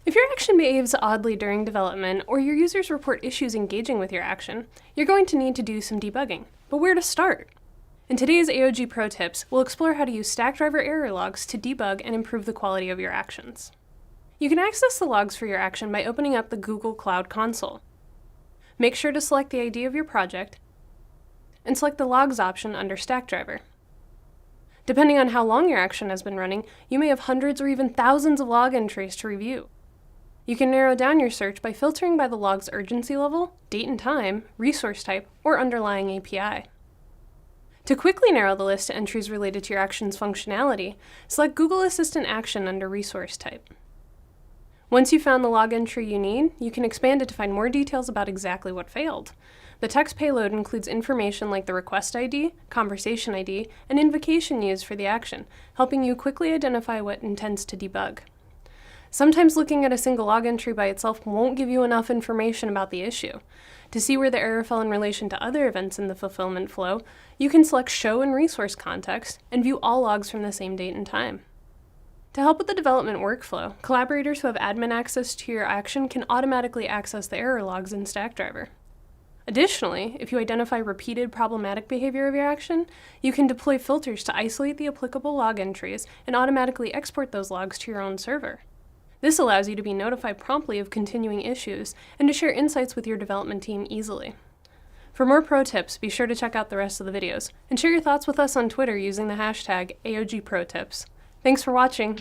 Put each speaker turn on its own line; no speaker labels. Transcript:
If your action behaves oddly during development, or your users report issues engaging with your action, you're going to need to do some debugging. But where to start? In today's AoG Pro tips, we'll explore how to use Stackdriver error logs to debug and improve the quality of your actions. You can access the logs for your action by opening up the Google Cloud Console. Make sure to select the ID of your project, and select the Logs option under Stackdriver. Depending on how long your action has been running, you may have hundreds or even thousands of log entries to review. You can narrow down your search by filtering by the log's urgency level, date and time, resource type, or underlying API. To quickly narrow the list to entries related to your action's functionality, select Google Assistant Action under Resource Type. Once you've found the log entry you need, you can expand it to find more details about exactly what failed. The text payload includes information like the request ID, conversation ID, and invocation used for the action, helping you quickly identify what intends to debug. Sometimes looking at a single log entry by itself won't give you enough information about the issue. To see where the error fell in relation to other events in the fulfillment flow, you can select Show in Resource Context and view all logs from the same date and time. To help with the development workflow, collaborators who have admin access to your action can automatically access the error logs in Stackdriver. Additionally, if you identify repeated problematic behavior of your action, you can deploy filters to isolate the applicable log entries and automatically export those logs to your own server. This allows you to be notified promptly of continuing issues and to share insights with your development team easily. For more pro tips, be sure to check out the rest of the videos, and share your thoughts with us on Twitter using the hashtag AoG Pro Tips. Thanks for watching!